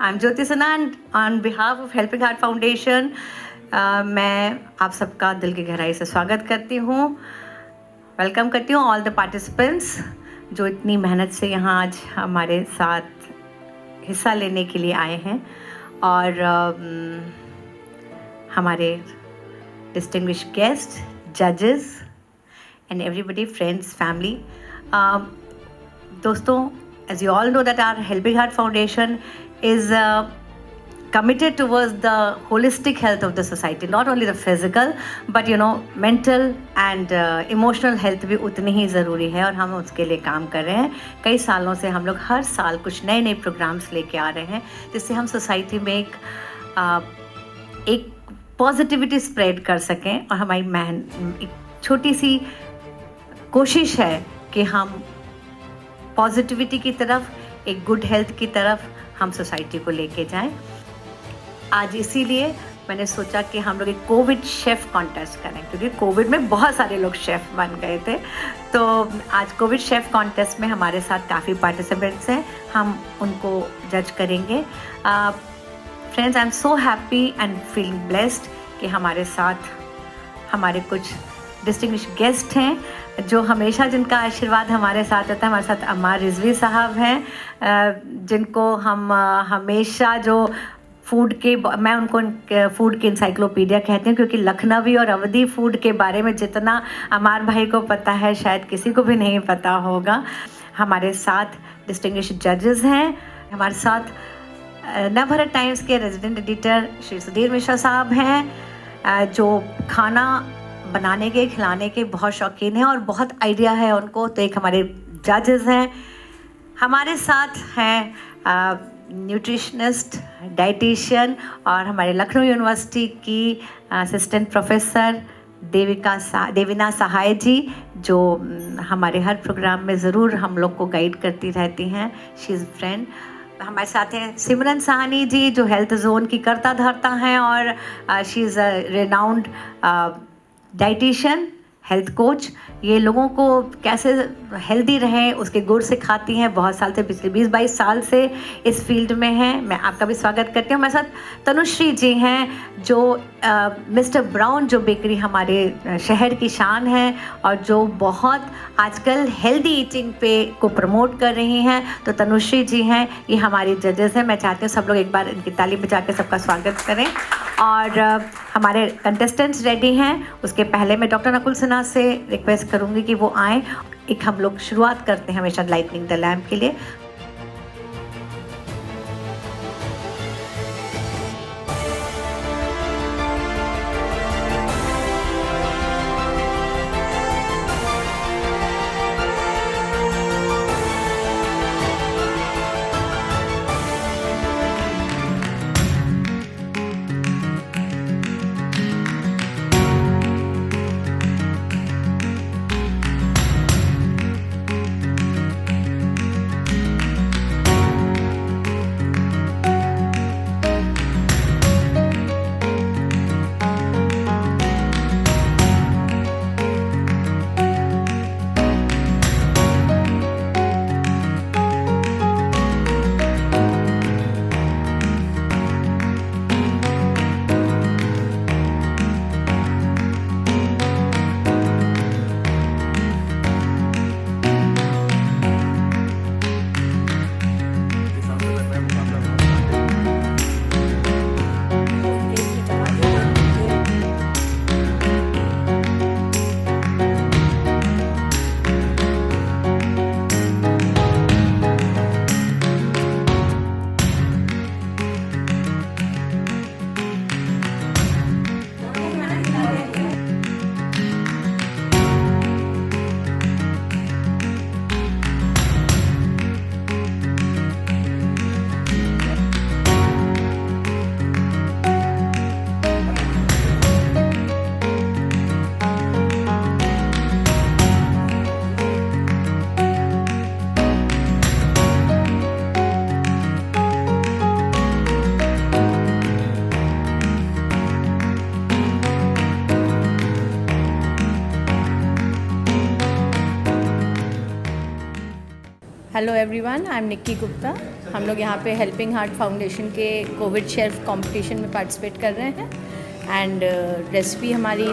I'm Jyoti Sinha and on behalf of Helping Heart Foundation, मैं आप सबका दिल की गहराई से स्वागत करती हूँ, वेलकम करती हूँ ऑल द पार्टिसिपेंट्स जो इतनी मेहनत से यहाँ आज हमारे साथ हिस्सा लेने के लिए आए हैं और हमारे डिस्टिंग्विश्ड गेस्ट, जजेस एंड एवरीबडी, फ्रेंड्स, फैमिली. दोस्तों, as you all know that our Helping Heart Foundation is committed towards the holistic health of the society, not only the physical but mental and emotional health भी उतनी ही ज़रूरी है और हम उसके लिए काम कर रहे हैं. कई सालों से हम लोग हर साल कुछ नए नए प्रोग्राम्स लेके आ रहे हैं जिससे हम सोसाइटी में एक पॉजिटिविटी स्प्रेड कर सकें और हमारी एक छोटी सी कोशिश है कि हम पॉजिटिविटी की तरफ, एक गुड हेल्थ की तरफ हम सोसाइटी को लेके जाएं. आज इसीलिए मैंने सोचा कि हम लोग एक कोविड शेफ़ कॉन्टेस्ट करें, क्योंकि कोविड में बहुत सारे लोग शेफ़ बन गए थे. तो आज कोविड शेफ़ कॉन्टेस्ट में हमारे साथ काफ़ी पार्टिसिपेंट्स हैं, हम उनको जज करेंगे. Friends, I am so happy and feeling blessed कि हमारे साथ हमारे कुछ डिस्टिंग्विश्ड गेस्ट हैं जो हमेशा जिनका आशीर्वाद हमारे साथ रहता है. हमारे साथ अम्मार रिजवी साहब हैं जिनको हम हमेशा जो मैं उनको फूड की इंसाइक्लोपीडिया कहती हूँ, क्योंकि लखनवी और अवधी फूड के बारे में जितना अम्मार भाई को पता है शायद किसी को भी नहीं पता होगा. हमारे साथ डिस्टिंग्विश्ड जजेस हैं. हमारे साथ नवभारत टाइम्स के रेजिडेंट एडिटर श्री सुधीर मिश्रा साहब हैं जो खाना बनाने के, खिलाने के बहुत शौकीन हैं और बहुत आइडिया है उनको. तो एक हमारे जजेस हैं. हमारे साथ हैं न्यूट्रिशनिस्ट, डाइटिशियन और हमारे लखनऊ यूनिवर्सिटी की असिस्टेंट प्रोफेसर देविना सहाय जी, जो हमारे हर प्रोग्राम में ज़रूर हम लोग को गाइड करती रहती हैं. She is friend. हमारे साथ हैं सिमरन साहनी जी जो हेल्थ जोन की कर्ता धर्ता हैं और she is a renowned dietitian, health coach. ये लोगों को कैसे हेल्दी रहें उसके गुर सिखाती हैं. बहुत साल से, पिछले 20-22 साल से इस फील्ड में हैं. मैं आपका भी स्वागत करती हूँ. मेरे साथ तनुश्री जी हैं जो मिस्टर ब्राउन जो बेकरी हमारे शहर की शान है और जो बहुत आजकल हेल्दी ईटिंग को प्रमोट कर रही हैं. तो तनुश्री जी हैं, ये हमारी जजेस हैं. मैं चाहती हूँ सब लोग एक बार इनकी ताली बजा के सबका स्वागत करें. और हमारे कंटेस्टेंट्स रेडी हैं. उसके पहले मैं डॉक्टर नकुल सिन्हा से रिक्वेस्ट करूंगी कि वो आएँ. एक हम लोग शुरुआत करते हैं हमेशा लाइटनिंग द लैम्प के लिए. Hello everyone, I'm Nikki Gupta. हम लोग यहाँ पे हेल्पिंग हार्ट फाउंडेशन के कोविड शेफ कंपटीशन में पार्टिसिपेट कर रहे हैं एंड रेसिपी हमारी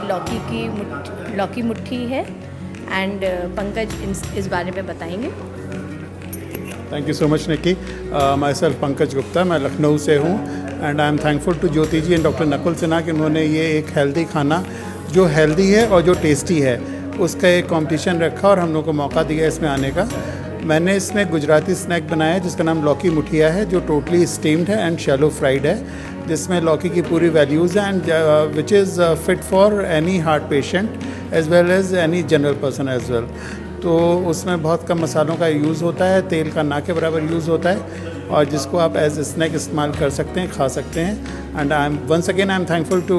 लौकी मुट्ठी है एंड पंकज इस बारे में बताएंगे। Thank you so much Nikki. Myself Pankaj Gupta, मैं लखनऊ से हूँ and I am thankful to Jyoti ji and doctor Nakul Sinha कि उन्होंने ये एक हेल्दी खाना जो हेल्दी है और जो टेस्टी है उसका एक कंपटीशन रखा और हम लोग को मौका दिया इसमें आने का। मैंने इसमें गुजराती स्नैक बनाया है जिसका नाम लौकी मुठिया है, जो टोटली स्टीम्ड है एंड शैलो फ्राइड है, जिसमें लौकी की पूरी वैल्यूज़ हैं and which is fit for any heart patient as well as any general person as well. तो उसमें बहुत कम मसालों का यूज़ होता है, तेल का ना के बराबर यूज़ होता है और जिसको आप एज ए स्नैक इस्तेमाल कर सकते हैं, खा सकते हैं। And I am once again I am thankful to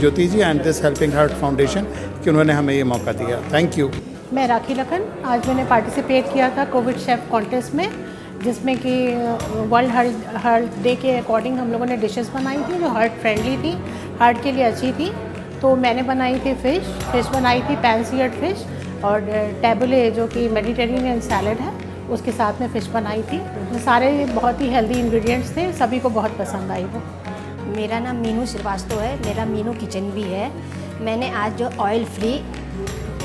Jyoti ji and this helping heart foundation कि उन्होंने हमें ये मौका दिया। Thank you. मैं राखी लखन, आज मैंने पार्टिसिपेट किया था कोविड शेफ कॉन्टेस्ट में, जिसमें कि वर्ल्ड हार्ट डे के अकॉर्डिंग हम लोगों ने डिशेस बनाई थी जो हार्ट फ्रेंडली थी, हार्ट के लिए अच्छी थी। तो मैंने बनाई थी फ़िश बनाई थी, पैन सीयर्ड फ़िश, और टेबुले जो कि मेडिटेरेनियन सैलड है उसके साथ में फ़िश बनाई थी। सारे बहुत ही हेल्दी इंग्रेडिएंट्स थे, सभी को बहुत पसंद आई वो। मेरा नाम मीनू श्रीवास्तव है, मेरा मीनू किचन भी है। मैंने आज जो ऑयल फ्री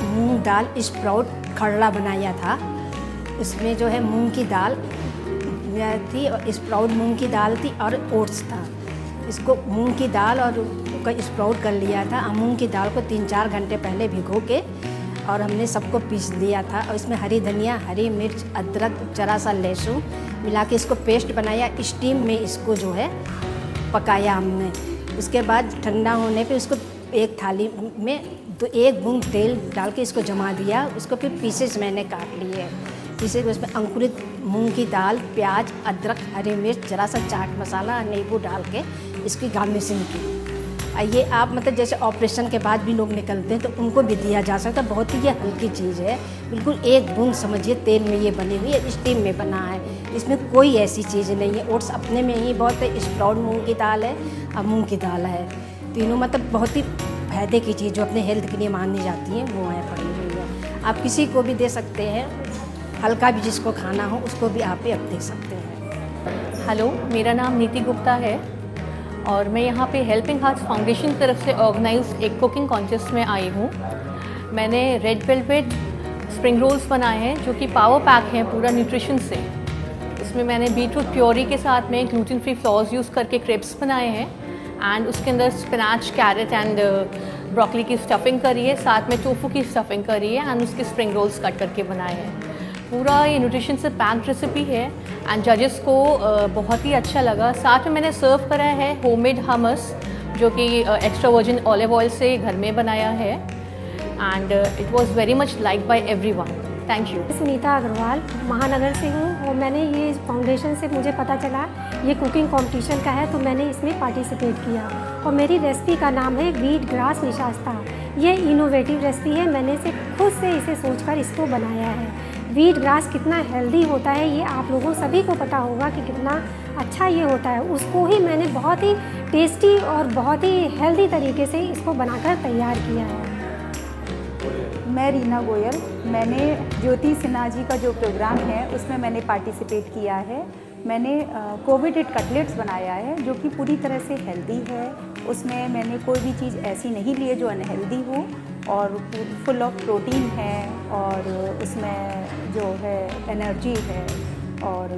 मूंग दाल स्प्राउट खरला बनाया था, उसमें जो है मूंग की दाल थी और स्प्राउट मूंग की दाल थी और ओट्स था। इसको मूंग की दाल और स्प्राउट कर लिया था। मूंग की दाल को 3-4 घंटे पहले भिगो के और हमने सबको पीस दिया था और इसमें हरी धनिया, हरी मिर्च, अदरक, जरा सा लहसुन मिला के इसको पेस्ट बनाया। स्टीम में इसको जो है पकाया हमने। उसके बाद ठंडा होने पे उसको एक थाली में तो 1 बूंद तेल डाल के इसको जमा दिया। उसको फिर पीसेस मैंने काट लिए। पीसेस उसमें अंकुरित मूंग की दाल, प्याज, अदरक, हरी मिर्च, जरा सा चाट मसाला, नींबू डाल के इसकी गार्निशिंग की। ये आप मतलब जैसे ऑपरेशन के बाद भी लोग निकलते हैं तो उनको भी दिया जा सकता है। बहुत ही ये हल्की चीज़ है, बिल्कुल 1 बूंद समझिए तेल में ये बनी हुई है, स्टीम में बना है। इसमें कोई ऐसी चीज़ नहीं है। ओट्स अपने में ही बहुत है, स्प्राउट मूंग की दाल है और मूंग की दाल है, तीनों मतलब बहुत ही फायदे की चीज़ जो अपने हेल्थ के लिए मानी जाती हैं वो है पड़ी हुई है। आप किसी को भी दे सकते हैं, हल्का भी जिसको खाना हो उसको भी आप दे सकते हैं। हेलो, मेरा नाम नीति गुप्ता है और मैं यहाँ पे हेल्पिंग हार्ट्स फाउंडेशन की तरफ से ऑर्गेनाइज एक कुकिंग कॉन्टेस्ट में आई हूँ। मैंने रेड वेलवेट स्प्रिंग रोल्स बनाए हैं जो कि पावर पैक हैं पूरा न्यूट्रिशन से। इसमें मैंने बीटरूट प्योरी के साथ में ग्लूटेन फ्री फ्लॉर्स यूज़ करके क्रेप्स बनाए हैं एंड उसके अंदर स्पिनाच, कैरेट एंड ब्रोकली की स्टफिंग करी है, साथ में टोफू की स्टफिंग करी है एंड उसके स्प्रिंग रोल्स कट करके बनाए हैं। पूरा ये न्यूट्रिशन से पैक्ड रेसिपी है एंड जजेस को बहुत ही अच्छा लगा। साथ में मैंने सर्व करा है होममेड हमस जो कि एक्स्ट्रा वर्जिन ऑलिव ऑयल से घर में बनाया है and it was very much like by everyone. Thank you. Sunita Agarwal Mahanagar से हूँ और मैंने ये फाउंडेशन से मुझे पता चला ये कुकिंग कंपटीशन का है तो मैंने इसमें पार्टिसिपेट किया और मेरी रेसिपी का नाम है व्हीट ग्रास निशास्ता। ये इनोवेटिव रेसिपी है, मैंने खुद से इसे सोचकर इसको बनाया है। व्हीट ग्रास कितना हेल्दी होता है ये आप लोगों सभी को पता होगा कि कितना अच्छा ये होता है, उसको ही मैंने बहुत ही टेस्टी और बहुत ही हेल्दी तरीके से इसको बनाकर तैयार किया है। मैं रीना गोयल, मैंने ज्योति सिन्हा जी का जो प्रोग्राम है उसमें मैंने पार्टिसिपेट किया है। मैंने कोविड हिट कटलेट्स बनाया है जो कि पूरी तरह से हेल्दी है। उसमें मैंने कोई भी चीज़ ऐसी नहीं ली है जो अनहेल्दी हो और फुल ऑफ प्रोटीन है और उसमें जो है एनर्जी है और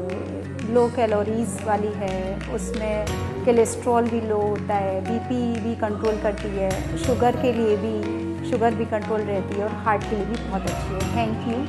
लो कैलोरीज़ वाली है। उसमें कोलेस्ट्रॉल भी लो होता है, बीपी भी कंट्रोल करती है, शुगर के लिए भी शुगर भी कंट्रोल रहती है और हार्ट के लिए भी बहुत अच्छी है। Thank you.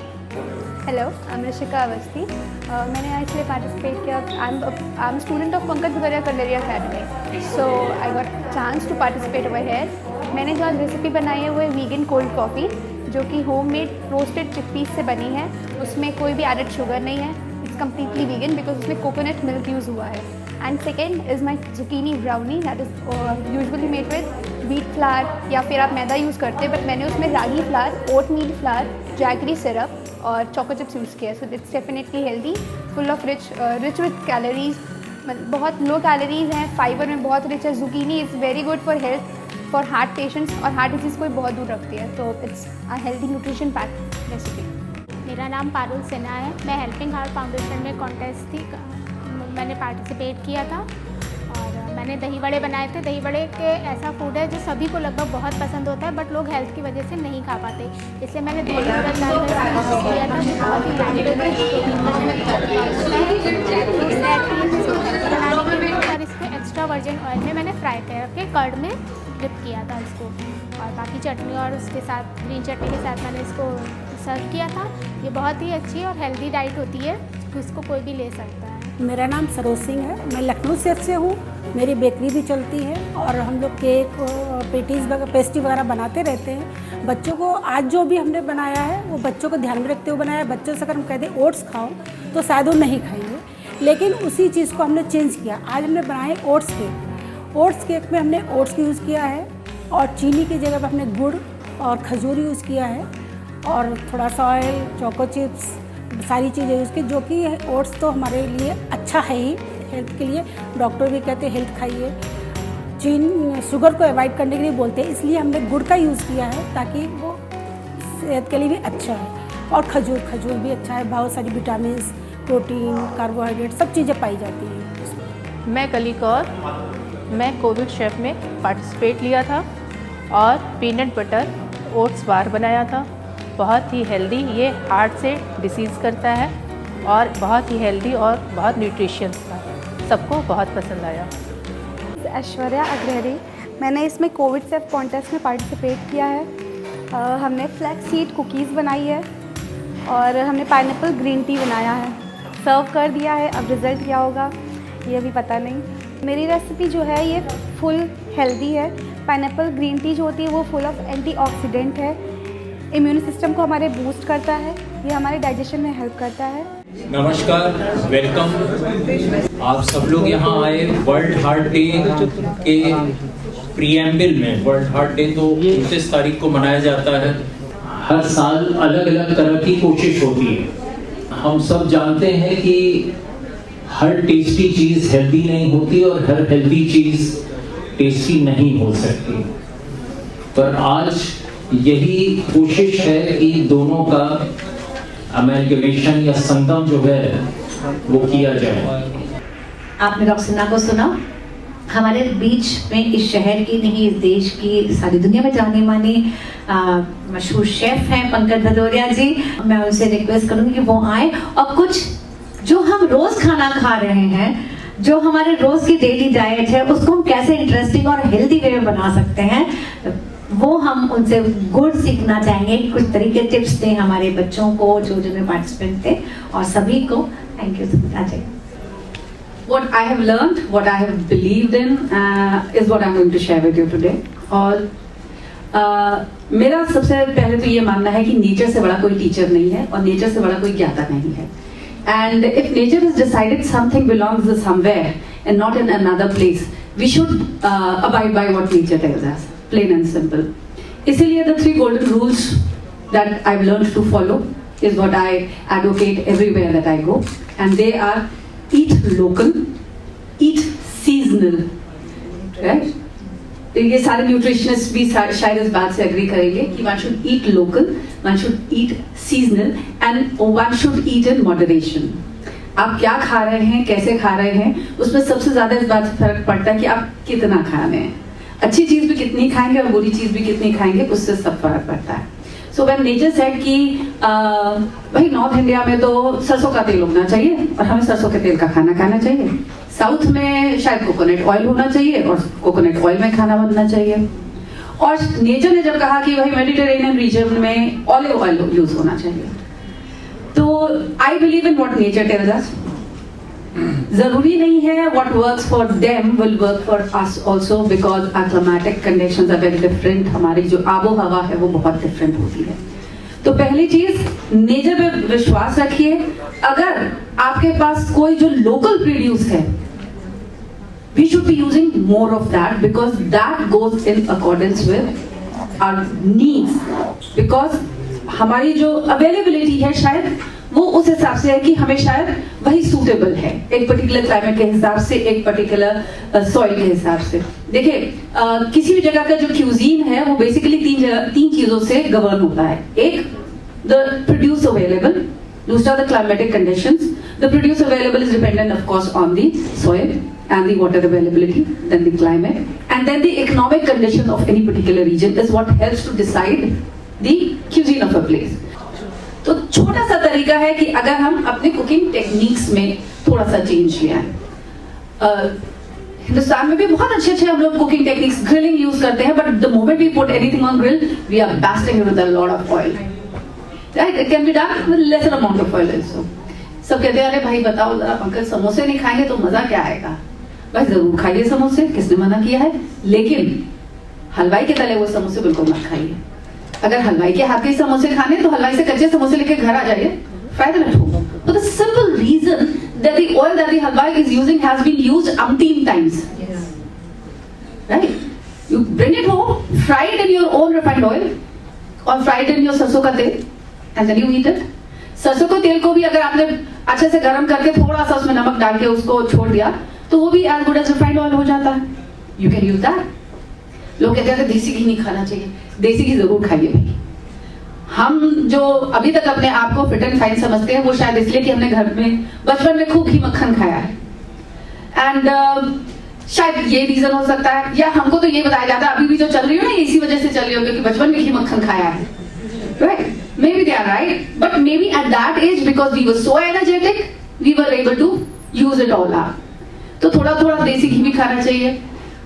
Hello, I am Rishika Awasthi. मैंने यहाँ इसलिए पार्टिसिपेट किया, I am student of Pankaj Bhagariya Kalariya academy, so I got chance to participate over here. मैंने जो आज रेसिपी बनाई है वो है वीगन कोल्ड कॉफ़ी जो कि होममेड रोस्टेड चिकपीस से बनी है। उसमें कोई भी एडेड शुगर नहीं है, इट्स कम्प्लीटली वीगन बिकॉज उसमें कोकोनट मिल्क यूज़ हुआ है। And second is my zucchini brownie that is usually made with wheat flour या फिर आप मैदा यूज़ करते हैं, बट मैंने उसमें रागी फ्लावर, ओट मील फ्लावर, जैगरी सिरप और चोको चिप्स यूज़ किया। So it's definitely healthy, full of rich with calories, मतलब बहुत लो कैलोरीज हैं, फाइबर में बहुत रिच है। Zucchini is very good for health, for heart patients और हार्ट डिजीज़ को भी बहुत दूर रखती है। तो it's a healthy nutrition pack recipe. मेरा नाम पारुल सिन्हा है, मैं हेल्पिंग हार्ट फाउंडेशन में कॉन्टेस्ट थी मैंने पार्टिसिपेट किया था और मैंने दही बड़े बनाए थे। दही बड़े के ऐसा फूड है जो सभी को लगभग बहुत पसंद होता है, बट लोग हेल्थ की वजह से नहीं खा पाते, इसलिए मैंने दही बड़ा डालकर किया था जो बहुत ही और इसको एक्स्ट्रा वर्जिन ऑयल में मैंने फ्राई करके कर्ड में डिप किया था इसको, और बाकी चटनी और उसके साथ ग्रीन चटनी के साथ मैंने इसको सर्व किया था। ये बहुत ही अच्छी और हेल्दी डाइट होती है, तो इसको कोई भी ले सकता है। मेरा नाम सरोज सिंह है, मैं लखनऊ शेफ से हूँ। मेरी बेकरी भी चलती है और हम लोग केक, पेटीज़ वगैरह, पेस्ट्री वगैरह बनाते रहते हैं। बच्चों को आज जो भी हमने बनाया है वो बच्चों को ध्यान में रखते हुए बनाया है। बच्चों से अगर हम कहते हैं ओट्स खाओ तो शायद वो नहीं खाएंगे, लेकिन उसी चीज़ को हमने चेंज किया। आज हमने बनाए ओट्स केक। ओट्स केक में हमने ओट्स का यूज़ किया है और चीनी की जगह पर हमने गुड़ और खजूर यूज़ किया है और थोड़ा सा ऑयल, चोको चिप्स, सारी चीज़ें यूज़ की, जो कि ओट्स तो हमारे लिए अच्छा है ही हेल्थ के लिए। डॉक्टर भी कहते हैं हेल्थ खाइए, शुगर को अवॉइड करने के लिए बोलते हैं, इसलिए हमने गुड़ का यूज़ किया है ताकि वो सेहत के लिए भी अच्छा है। और खजूर भी अच्छा है, बहुत सारी विटामिन, प्रोटीन, कार्बोहाइड्रेट सब चीज़ें पाई जाती हैं। मैं कली कौर, मैं कोविड शेफ में पार्टिसिपेट लिया था और पीनट बटर ओट्स बार बनाया था। बहुत ही हेल्दी, ये हार्ट से डिसीज़ करता है और बहुत ही हेल्दी और बहुत न्यूट्रिशियस था, सबको बहुत पसंद आया। ऐश्वर्या अग्रहरी, मैंने इसमें कोविड सेफ कॉन्टेस्ट में पार्टिसिपेट किया है। हमने फ्लैक्स सीड कुकीज़ बनाई है और हमने पाइनएप्पल ग्रीन टी बनाया है, सर्व कर दिया है। अब रिज़ल्ट क्या होगा ये भी पता नहीं। मेरी रेसिपी जो है ये फुल हेल्दी है। पाइनएप्पल ग्रीन टी जो होती है वो फुल ऑफ एंटीऑक्सीडेंट है, इम्यून सिस्टम को हमारे बूस्ट करता है, ये हमारे डाइजेशन में हेल्प करता है। नमस्कार, वेलकम। आप सब लोग यहाँ आए वर्ल्ड हार्ट डे के प्रीएम्बल में। वर्ल्ड हार्ट डे तो 29 तारीख को मनाया जाता है। हर साल अलग अलग तरह की कोशिश होती है। हम सब जानते हैं कि हर टेस्टी चीज़ हेल्दी नहीं होती और हर हेल्दी चीज़ टेस्टी नहीं हो सकती, पर आज यही कोशिश है कि दोनों का अमेलगमेशन या संगम जो है वो किया जाए। आपने रॉक्सिना को सुना, हमारे बीच में इस शहर की नहीं, इस देश की, सारी दुनिया में जाने मानी मशहूर शेफ हैं पंकज भदौरिया जी। मैं उनसे रिक्वेस्ट करूंगी कि वो आए और कुछ जो हम रोज खाना खा रहे हैं, जो हमारे रोज की डेली डाइट है, उसको हम कैसे इंटरेस्टिंग और हेल्दी वे में बना सकते हैं, वो हम उनसे गुड सीखना चाहेंगे। कुछ तरीके टिप्स दें हमारे बच्चों को जो जिनमें पार्टिसिपेंट थे और सभी को। Thank you so much. What I have learned, what I have believed in is what I'm going to share with you today. और मेरा सबसे पहले तो ये मानना है कि नेचर से बड़ा कोई टीचर नहीं है और नेचर से बड़ा कोई ज्ञाता नहीं है। And if nature has decided something belongs somewhere and not in another place, we should abide by what nature tells us, plain and simple. इसीलिए the 3 golden rules that I've learned to follow is what I advocate everywhere that I go, and they are eat local, eat seasonal, right? ये सारे nutritionist भी शायद इस बात से agree करेंगे कि one should eat local, one should eat seasonal, and one should eat in moderation. आप क्या खा रहे हैं, कैसे खा रहे हैं, उसमें सबसे ज्यादा इस बात से फर्क पड़ता है कि आप कितना खा रहे हैं। अच्छी चीज भी कितनी खाएंगे और बुरी चीज भी कितनी खाएंगे, उससे सब फर्क पड़ता है। सो व्हेन नेचर सेड कि भाई नॉर्थ इंडिया में तो सरसों का तेल उगना चाहिए और हमें सरसों के तेल का खाना खाना चाहिए, साउथ में शायद कोकोनट ऑयल होना चाहिए और कोकोनट ऑयल में खाना बनना चाहिए, और नेचर ने जब कहा कि भाई मेडिटेरेनियन रीजन में ऑलिव ऑयल यूज होना चाहिए, तो I believe in what nature tells us. जरूरी नहीं है what works for them will work for us also, because our climatic conditions are very different. हमारी जो आबो हवा है वो बहुत डिफरेंट होती है। तो पहली चीज, नेचर पे विश्वास रखिए। अगर आपके पास कोई जो लोकल प्रोड्यूस है, we should be using more of that, because that goes in accordance with our needs, because हमारी जो अवेलेबिलिटी है शायद वो उस हिसाब से है कि हमें शायद वही सूटेबल है एक पर्टिकुलर क्लाइमेट के हिसाब से, एक पर्टिकुलर सॉइल के हिसाब से। देखिए किसी भी जगह का जो क्यूजीन है वो बेसिकली तीन चीजों से गवर्न होता है। एक, द प्रोड्यूस अवेलेबल, दूसरा the climatic conditions. The produce available is dependent of course on the soil and the water availability, then the climate, and then the economic condition of any particular region is what helps to decide the cuisine of a place. तो छोटा सा तरीका है कि अगर हम अपने cooking techniques में थोड़ा सा चेंज ले आए. हिंदुस्तान में भी बहुत अच्छे अच्छे हम लोग कुकिंग टेक्निक्स, ग्रिलिंग यूज करते हैं, but the moment we put anything on grill we are basting with a lot of oil. Right, it can be done with lesser amount of oil also. सब कहते हैं अरे भाई बताओ जरा पंकज, समोसे नहीं खाएंगे तो मजा क्या आएगा. भाई जरूर खाइए समोसे, किसने मना किया है, लेकिन हलवाई के तले हुए समोसे बिल्कुल मत खाइए. अगर हलवाई के हाथ के समोसे खाने तो हलवाई से कच्चे समोसे लेके घर आ जाइए, फायदा मत हो. तो the simple reason that the oil that the halwai is using has been used umpteen times. Yes. Right? You bring it home, fry it in your own refined oil, or fry it in your सरसों का तेल, and then you eat it. सरसों के तेल को भी अगर आपने अच्छे से गर्म करके थोड़ा सा उसमें नमक डाल के उसको छोड़ दिया तो वो भी as good as refined oil हो जाता है. You can use that. लोग कहते हैं देसी घी नहीं खाना चाहिए. देसी घी जरूर खाइए भाई. हम जो अभी तक अपने आप को फिट एंड फाइन समझते हैं वो शायद इसलिए कि हमने घर में बचपन में खूब घी मक्खन खाया है. एंड शायद ये रीजन हो सकता है, या हमको तो ये बताया जाता है अभी भी जो चल रही हो ना इसी वजह से चल रही हो क्योंकि बचपन में घी मक्खन खाया है. Right, maybe they are right, but maybe at that age because we were so energetic we were able to use it all up. तो थोड़ा थोड़ा देसी घी भी खाना चाहिए.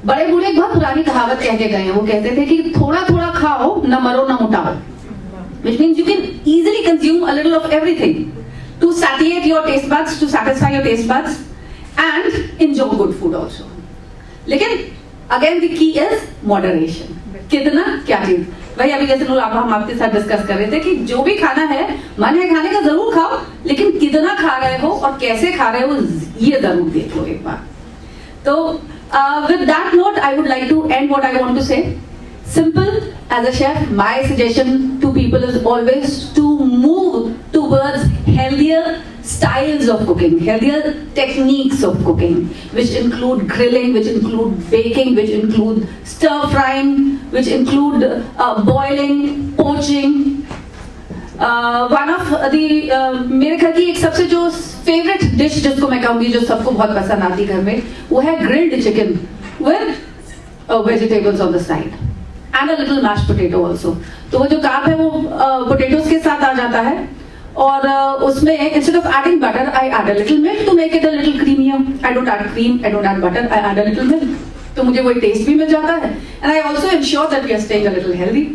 बड़े बूढ़े बहुत पुरानी कहावत कह के गए हैं, वो कहते थे कि थोड़ा थोड़ा खाओ न मरो न मुटाओ. Which means you can easily consume a little of everything to satiate your taste buds, to satisfy your taste buds, and enjoy good food also. लेकिन again the key is moderation. कितना क्या चीज भाई, अभी जैसे हम आपके साथ डिस्कस कर रहे थे कि जो भी खाना है मन है खाने का जरूर खाओ, लेकिन कितना खा रहे हो और कैसे खा रहे हो ये जरूर देख लो एक बार. तो with that note I would like to end what I want to say. Simple, as a chef, my suggestion to people is always to move towards healthier styles of cooking, healthier techniques of cooking, which include grilling, which include baking, which include stir frying, which include boiling, poaching. One of the मेरे घर की एक सबसे जो favourite dish जिसको मैं कहूँगी जो सबको बहुत पसंद आती घर में, वो है grilled chicken with vegetables on the side. And a little mashed potato also. तो वो जो कार्ब है वो पोटैटोज के साथ आ जाता है और उसमें instead of adding butter I add a little milk to make it a little creamier. I don't add cream, I don't add butter, I add a little milk. तो मुझे वो टेस्ट भी मिल जाता है and I also ensure that we are staying a little healthy.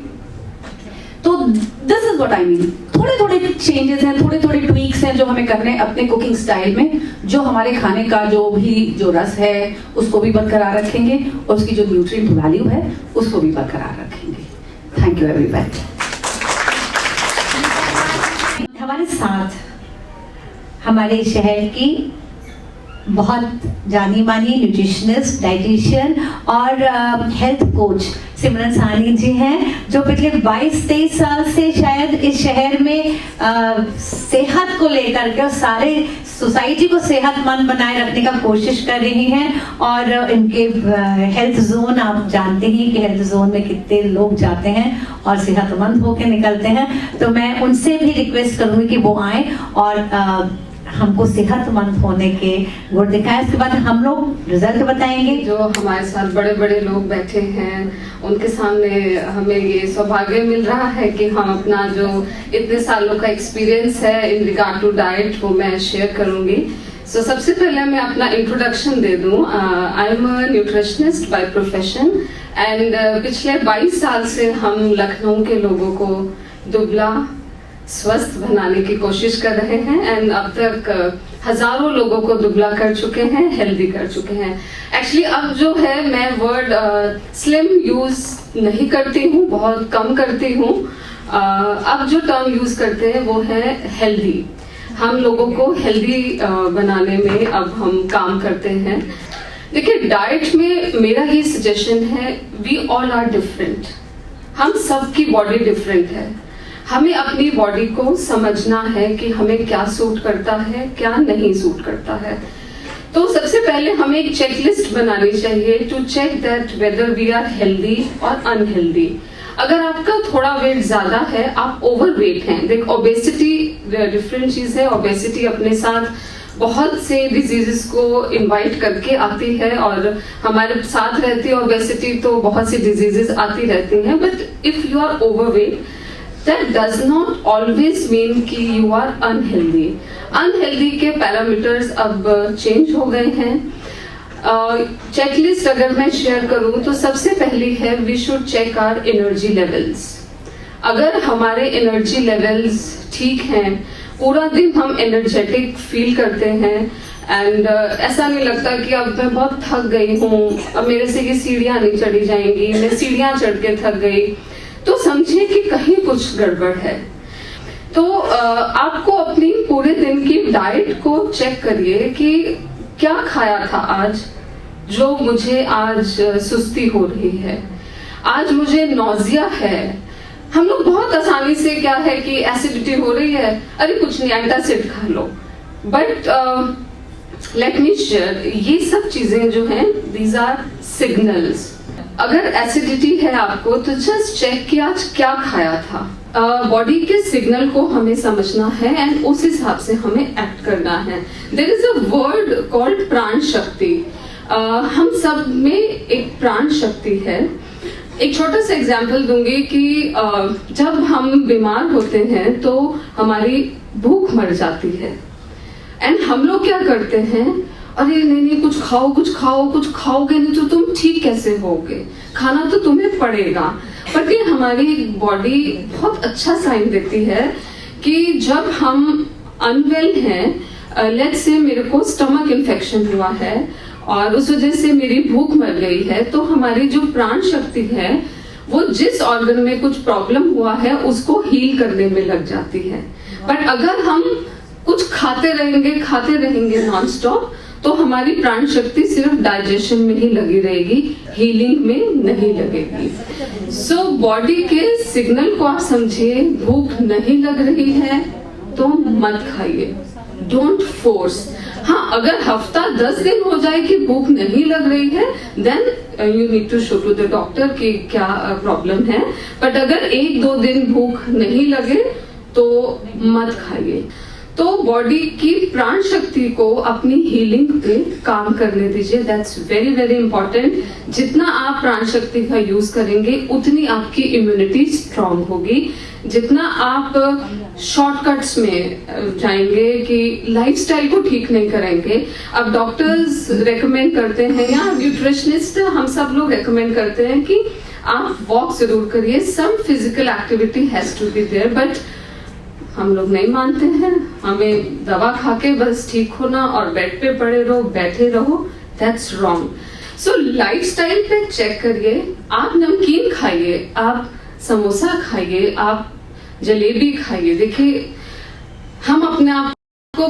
तो this is what I mean. थोड़े थोड़े changes हैं, थोड़े थोड़े ट्वीक्स हैं जो हमें करने हैं अपने कुकिंग स्टाइल में, जो हमारे खाने का जो रस है उसको भी बरकरार रखेंगे और उसकी जो न्यूट्रिएंट वैल्यू है उसको भी बरकरार रखेंगे. Thank you everybody. हमारे साथ हमारे शहर की बहुत जानी मानी न्यूट्रिशनिस्ट, डाइटिशियन और हेल्थ कोच सिमरन साहनी जी हैं, जो पिछले 22-23 साल से शायद इस शहर में सेहत को लेकर के और सारे सोसाइटी को सेहतमंद बनाए रखने का कोशिश कर रही हैं. और इनके हेल्थ जोन, आप जानते ही कि हेल्थ जोन में कितने लोग जाते हैं और सेहतमंद होकर निकलते हैं. तो मैं उनसे भी रिक्वेस्ट करूँगी कि वो आए और हमको सेहतमंद होने के गुण दिखाएं. इसके बाद हम लोग रिजल्ट बताएंगे. जो हमारे साथ बड़े बड़े लोग बैठे हैं उनके सामने हमें ये सौभाग्य मिल रहा है कि हम अपना जो इतने सालों का एक्सपीरियंस है इन रिगार्ड टू डाइट वो मैं शेयर करूंगी. सो सबसे पहले मैं अपना इंट्रोडक्शन दे दूं. I am a nutritionist by profession and पिछले 22 साल से हम लखनऊ के लोगों को दुबला स्वस्थ बनाने की कोशिश कर रहे हैं एंड अब तक हजारों लोगों को दुबला कर चुके हैं, हेल्दी कर चुके हैं. एक्चुअली अब जो है मैं वर्ड स्लिम यूज नहीं करती हूँ, बहुत कम करती हूँ. अब जो टर्म यूज करते हैं वो है हेल्दी. हम लोगों को हेल्दी बनाने में अब हम काम करते हैं. देखिए डाइट में मेरा ये सजेशन है, वी ऑल आर डिफरेंट. हम सबकी बॉडी डिफरेंट है. हमें अपनी बॉडी को समझना है कि हमें क्या सूट करता है, क्या नहीं सूट करता है. तो सबसे पहले हमें एक चेकलिस्ट बनानी चाहिए to check that weather we are healthy और अनहेल्दी. अगर आपका थोड़ा वेट ज्यादा है, आप ओवरवेट हैं. देख ओबेसिटी डिफरेंट चीज़ है। ओबेसिटी अपने साथ बहुत से डिजीजेस को इनवाइट करके आती है और हमारे साथ रहती है ओबेसिटी, तो बहुत सी डिजीजेस आती रहती हैं। But if you are overweight, that does not always mean कि यू आर अनहेल्दी। अनहेल्दी के पैरामीटर्स अब चेंज हो गए हैं। चेकलिस्ट अगर मैं शेयर करूं तो सबसे पहली है we should check our energy levels. अगर हमारे एनर्जी लेवल्स ठीक हैं, पूरा दिन हम एनर्जेटिक फील करते हैं एंड ऐसा नहीं लगता कि अब मैं बहुत थक गई हूँ, अब मेरे से ये सीढ़ियाँ नहीं चढ़ी जाएंगी, मैं सीढ़ियाँ चढ़ के थक गई, तो समझिए कि कहीं कुछ गड़बड़ है। तो आपको अपनी पूरे दिन की डाइट को चेक करिए कि क्या खाया था आज जो मुझे आज सुस्ती हो रही है, आज मुझे नौजिया है। हम लोग बहुत आसानी से क्या है कि एसिडिटी हो रही है, अरे कुछ नहीं एंटासिड खा लो। बट लेट मी शेयर, ये सब चीजें जो हैं दीज आर सिग्नल्स। अगर एसिडिटी है आपको तो जस्ट चेक कि आज क्या खाया था। बॉडी के सिग्नल को हमें समझना है एंड उस हिसाब से हमें एक्ट करना है। There is a word called prana shakti. हम सब में एक प्राण शक्ति है। एक छोटा सा एग्जाम्पल दूंगी कि जब हम बीमार होते हैं तो हमारी भूख मर जाती है एंड हम लोग क्या करते हैं, अरे नहीं कुछ खाओ कुछ खाओ, कुछ खाओगे नहीं तो तुम ठीक कैसे होगे, खाना तो तुम्हें पड़ेगा। पर ये हमारी बॉडी बहुत अच्छा साइन देती है कि जब हम अनवेल हैं, लेट्स से मेरे को स्टमक इन्फेक्शन हुआ है और उस वजह से मेरी भूख मर गई है, तो हमारी जो प्राण शक्ति है वो जिस ऑर्गन में कुछ प्रॉब्लम हुआ है उसको हील करने में लग जाती है। बट अगर हम कुछ खाते रहेंगे नॉन स्टॉप, तो हमारी प्राण शक्ति सिर्फ डाइजेशन में ही लगी रहेगी, हीलिंग में नहीं लगेगी। सो बॉडी के सिग्नल को आप समझिए। भूख नहीं लग रही है तो मत खाइए, डोंट फोर्स। हाँ, अगर हफ्ता 10 दिन हो जाए कि भूख नहीं लग रही है, then you need to show to the doctor कि क्या प्रॉब्लम है। बट अगर 1-2 दिन भूख नहीं लगे तो मत खाइए। तो बॉडी की प्राण शक्ति को अपनी हीलिंग पे काम करने दीजिए। That's very very important. जितना आप प्राण शक्ति का यूज करेंगे उतनी आपकी इम्यूनिटी स्ट्रांग होगी। जितना आप शॉर्टकट्स में जाएंगे कि लाइफस्टाइल को ठीक नहीं करेंगे, अब डॉक्टर्स रेकमेंड करते हैं या न्यूट्रिशनिस्ट हम सब लोग रेकमेंड करते हैं कि आप वॉक जरूर करिए, some physical activity has to be there, but हम लोग नहीं मानते हैं। हमें दवा खा के बस ठीक होना और बेड पे पड़े रहो, बैठे रहो, दैट्स रॉन्ग। सो लाइफस्टाइल पे चेक करिए। आप नमकीन खाइए, आप समोसा खाइए, आप जलेबी खाइए। देखिए हम अपने आप को,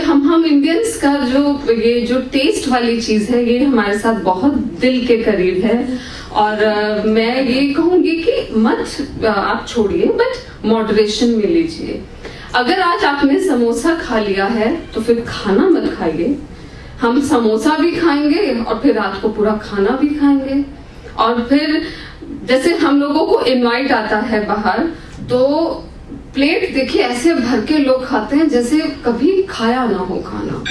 हम इंडियंस का जो टेस्ट वाली चीज है ये हमारे साथ बहुत दिल के करीब है और मैं ये कहूंगी कि मत आप छोड़िए, बट मॉडरेशन में लीजिए। अगर आज आपने समोसा खा लिया है तो फिर खाना मत खाइए। हम समोसा भी खाएंगे और फिर रात को पूरा खाना भी खाएंगे। और फिर जैसे हम लोगों को इनवाइट आता है बाहर, तो प्लेट देखिए ऐसे भर के लोग खाते हैं जैसे कभी खाया ना हो खाना।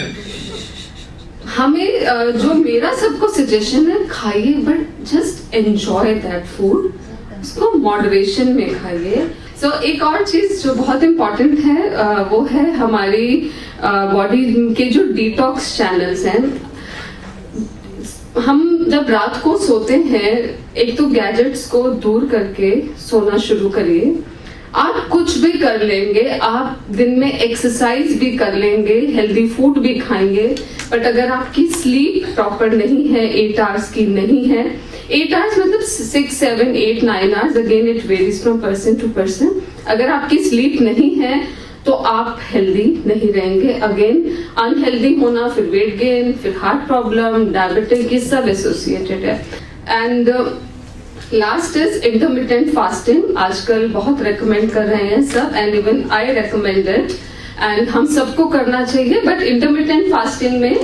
हमें जो मेरा सबको सजेशन है, खाइए but just enjoy that food, उसको मॉडरेशन में खाइए। सो एक और चीज जो बहुत इम्पोर्टेंट है वो है हमारी बॉडी के जो डिटॉक्स चैनल्स हैं। हम जब रात को सोते हैं, एक तो गैजेट्स को दूर करके सोना शुरू करिए। आप कुछ भी कर लेंगे, आप दिन में एक्सरसाइज भी कर लेंगे, हेल्दी फूड भी खाएंगे, बट अगर आपकी स्लीप प्रॉपर नहीं है, 8 आवर्स की नहीं है, 8 आवर्स मतलब 6, 7, 8, 9 hours, again it varies from person to person. अगर आपकी स्लीप नहीं है तो आप हेल्दी नहीं रहेंगे। अगेन अनहेल्दी होना, फिर वेट गेन, फिर हार्ट प्रॉब्लम, डायबिटिक, ये सब एसोसिएटेड है। And last is intermittent fasting. आजकल बहुत रेकमेंड कर रहे हैं सब, and even I recommend it, and हम सबको करना चाहिए। बट इंटरमिटेंट फास्टिंग में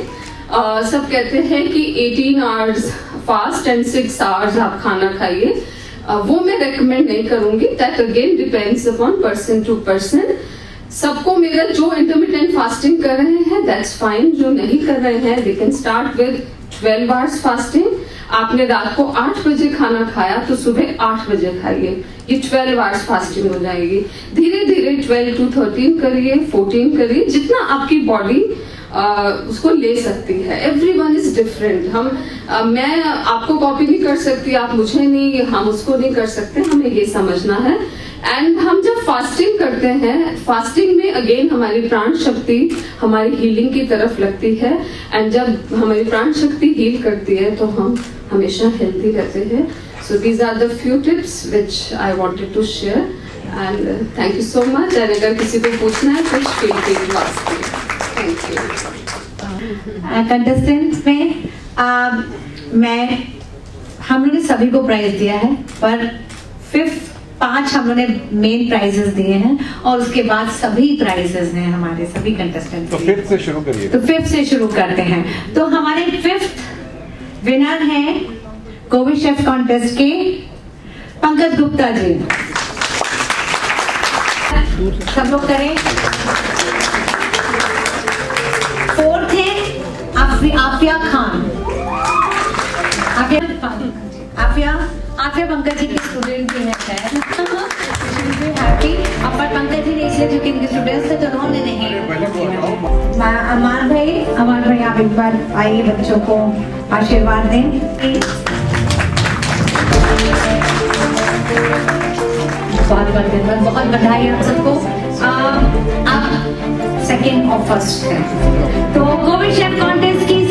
सब कहते हैं कि 18 आवर्स फास्ट एंड 6 आवर्स आप खाना खाइए। वो मैं रेकमेंड नहीं करूंगी। That again depends upon person to person. सबको मेरा जो इंटरमिटेंट फास्टिंग कर रहे हैं दैट्स फाइन, जो नहीं कर रहे हैं they can start with 12 hours fasting. आपने रात को 8 बजे खाना खाया तो सुबह 8 बजे खाइए, ये 12 आवर्स फास्टिंग हो जाएगी। धीरे धीरे 12 to 13 करिए, 14 करिए, जितना आपकी बॉडी उसको ले सकती है। Everyone is different. मैं आपको कॉपी नहीं कर सकती, आप मुझे नहीं, हम उसको नहीं कर सकते, हमें ये समझना है। एंड हम जब फास्टिंग करते हैं, फास्टिंग में अगेन हमारी प्राण शक्ति हमारी हीलिंग की तरफ लगती है, एंड जब हमारी प्राण शक्ति हील करती है तो हम हमेशा हेल्दी रहते हैं। So these are the few tips which I wanted to share, and thank you so much. And अगर किसी को पूछना है कुछ feel free to ask me. Thank you. Contestants में हम लोगों ने सभी को प्राइज दिया है, पर 5 हम लोगों ने मेन प्राइजेस दिए हैं और उसके बाद सभी प्राइजेस हैं हमारे सभी कंटेस्टेंट्स। तो 5th से शुरू करिए। तो 5th से शुरू करते हैं। तो हमारे 5th विनर हैं कोविड शेफ कॉन्टेस्ट के पंकज गुप्ता जी। सब लोग करें। 4th है आफिया खान। आफिया पंकज जी की स्टूडेंट भी है शायद। हैप्पी पर पंकज जी ने इसलिए क्योंकि इनके स्टूडेंट्स थे तो उन्होंने नहीं। अमान भाई आप एक बार आइए, बच्चों को आशीर्वाद दें। बहुत बधाई आप सबको। आप सेकेंड और फर्स्ट है। तो कोविड शेफ कॉन्टेस्ट की